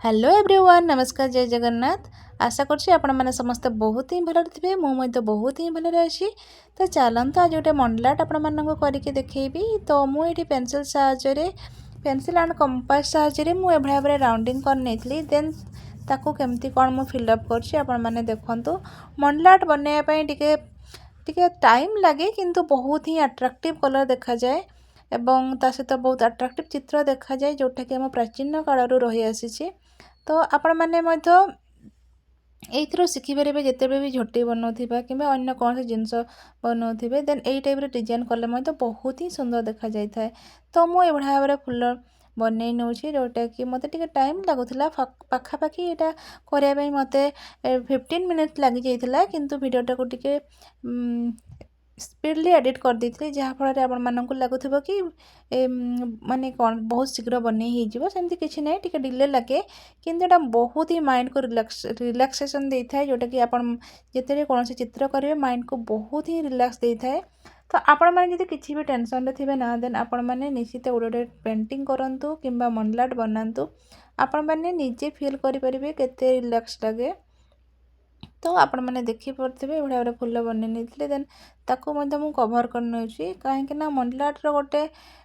Hello everyone, नमस्कार, जय जगन्नाथ। आशा करछि आपण माने समस्त बहुत ही भल थे। मुझे बहुत ही भल अच्छी। तो चलते आज गोटे मंडलाट आपण मानक करके देखी। तो मुझे पेनसिल साहाय्य पेनसिल एंड कंपास साहाय्य मुझे भाव में राउंडिंग कर नहीं देन ताकू केमती कौन मु फिलअप कर देखु। मंडलाट बनवाई टिके टाइम लगे किंतु बहुत ही अट्राक्टिव कलर देखा जाए एवं ता सहित बहुत अट्राक्टिव चित्र देखा जाए जोटा कि आम प्राचीन काल रही आसी। तो आपण मैंने एइथिरो शिखिपारे जितेबाला भी झोटी बनाऊा कि अन्य कौन जिनस बनाऊे देन यही टाइप डिजाइन कले बहुत ही सुंदर देखा जाए। तो मुझे भाव में फुल बनई नौ जोटा कि मत टाइम लगुला पाखापाखि यहाँ करने मत 15 मिनिट लग जाता किंतु वीडियोटा को टिके स्पीडली एडिट कर देती जहाँफल आपण मानक लगुव कि माने कौन बहुत शीघ्र बनई होमती किसी ना टी डिले लगे किंतु एटा बहुत ही माइंड को रिलैक्सेशन देता है जोटा कि आपण जिते कौन चित्र करेंगे माइंड को बहुत ही रिलैक्स देता है। तो आपण मैंने जब किसी भी टेंशन थे ना देन आपण मैंने निश्चित गोटे पेंटिंग करूँ कि मंडलाट बनातु आपण मैंने निजे फील करेंगे केते रिलैक्स लगे। तो आपण मैंने देखिपे भाव फुल बन नहीं देन ताकू मु कभर कर नौची कहीं मंडलाट गोटे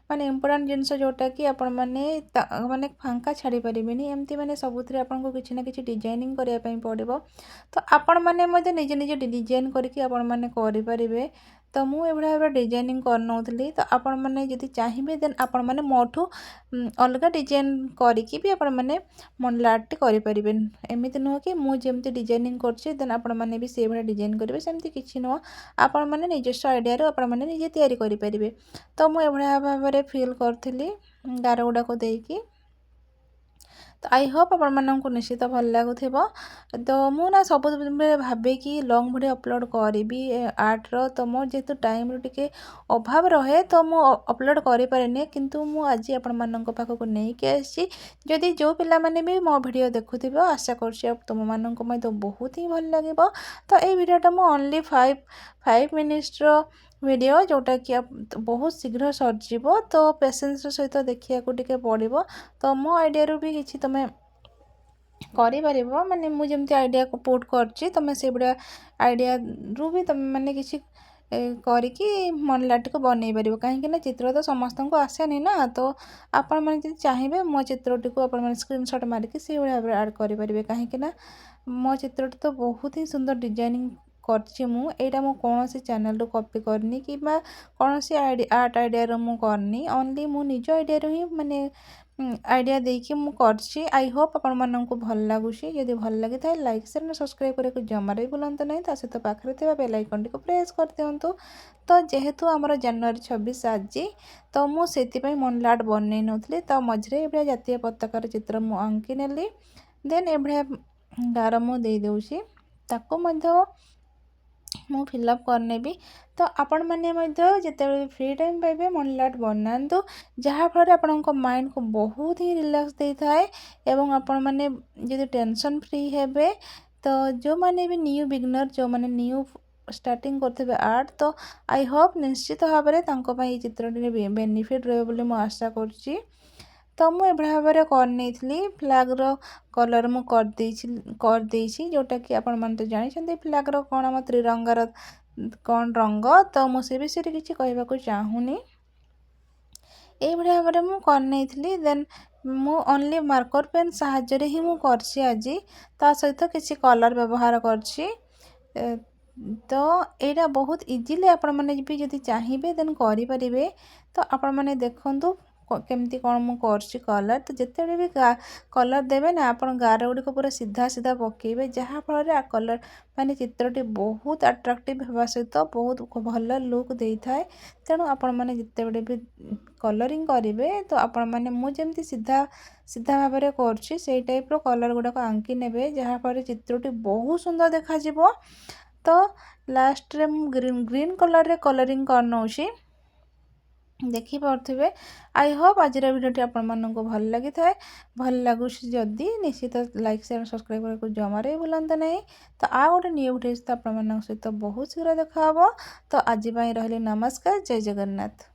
माने इम्पोर्टाट जिनस जोटा कि आपण मैंने फांका छाड़ी पारे एमती मैंने सबुथ आपको किसी ना कि डिजाइनिंग करने पड़ो। तो आपण मैंने निजे निजे डिजाइन करके आपण मैंने करें। तो मुझे भाव डिजाइनिंग करनौली। तो आपण मैंने जदि चाहिए देन आपण मैंने मोठू अलग डिजाइन करके भी आपण मैंने मंडलाट करें। एमती नुह कि मुझे डिजाइनिंग कर देन आपण मैंने भी से भाया डिजाइन करेंगे सेमती किसी नुह आपण मैंने निजस्व आइडिया आपण मैंने निजे तैयारी करें। तो मुझे भाव में फिल करी गार गुड़ाक देकी। तो आई होप आपण मानक निश्चित भल लगुव। तो मुझे सब भावे कि लॉन्ग वीडियो अपलोड करी आर्ट्र तो मोर जेहेतु टाइम टे अभाव रहे तो मु अपलोड करें किंतु मु आज आपण मानक पाखक नहीं आसी। जदि जो पिला माने भी मो वीडियो देखुथिब आशा कर तुम मानक बहुत ही भल लगे। तो ये वीडियोटा मु ओनली 5 मिनिट्स वीडियो जोटा कि बहुत शीघ्र सरजीव। तो पेसेंस सहित देखिया टे पड़ो। तो मो आइडिया भी किसी तुम्हें कर माने मुझे आइडिया को पुट कर तुम से भाया आइडिया रू भी तुम मैंने किसी करी मंडलाट को बनई पार कहीं चित्र तो समस्त को आसेनी ना। तो आपण मैंने चाहिए मो चित्रटी को आप स्क्रीनशॉट मारिकी से भाव आड करेंगे कहीं मो चित्रटी तो बहुत ही सुंदर डिजाइनिंग करछि। मुझा मु कौन चैनल रू कॉपी करनी कि कौन आर्ट आइडिया मु करनी ओनली मु निज आइडिया ही माने आइडिया देकी मु करछि। आई होप आपण मानक भल लगुच। यदि भल लगी था लाइक शेयर और सब्सक्राइब करने जमार भी भूलु नहीं। ता सहित पाखे थे बेल आइकन टी को प्रेस कर दिंतु। तो जेहेतु आमर जनवरी 26 आज तो मुझे मंडलाट बनई नौली। तो मझे ये जातीय पताकार चित्र मु आंकी नेली देन ए गार मु दे दूची ताको मु फिलअप करने भी। तो आपण मैंने जिते फ्री टाइम पाइबे मंडलाट बनातु जहाँफल आपण माइंड को बहुत ही रिलैक्स देता है एवं आपण मैंने जब टेंशन फ्री हेबे। तो जो मैंने भी न्यू बिगनर जो मैंने न्यू स्टार्टिंग करते आर्ट तो आई होप निश्चित भाव में चित्र बेनिफिट रही मुझे आशा करुँची। तो मुझे भाव में कर फ्लैग कलर मु कर जोटा कि आपण मैंने जानते फ्लैग कौन आम त्रिरंगार कौन रंग। तो मुझे विषय किसी कहवाक चाहूनी ये भाव में मुझे देन मु ओनली मार्कर पेन साहाय्य ही मु करछि आज ता सहित किसी कलर व्यवहार करछि। तो यहाँ बहुत इजीली आपण मैंने भी जब चाहिए देन करें। तो आपण मैंने देखु केमती कौन मु करछि कलर। तो जिते भी कलर देवे ना आप गार गुड़िक पूरा सीधा सीधा पकेबे जहाँफल कलर माने चित्रटी बहुत अट्राक्टिव होगा सहित बहुत भल लुक देता है। तेणु आपण मैंने जिते भी कलरिंग करेंगे तो आपण मैंने मुझे सीधा सीधा भाव में कर टाइप कलर गुड़ाक आंकी ने जहाँफल चित्रटी बहुत सुंदर देखा। तो लास्ट रे ग्रीन कलर रे कलरिंग कर नौची देखिपे। आई होप आज वीडियो आपण मानक भल लगी था भल लगुच जदि निश्चित लाइक शेयर सब्सक्राइब करने जमार भी भूलु नहीं। तो आ गोटे न्यू वीडियो सहित आपण सहित बहुत शीघ्र देखा। तो आज रही नमस्कार, जय जगन्नाथ।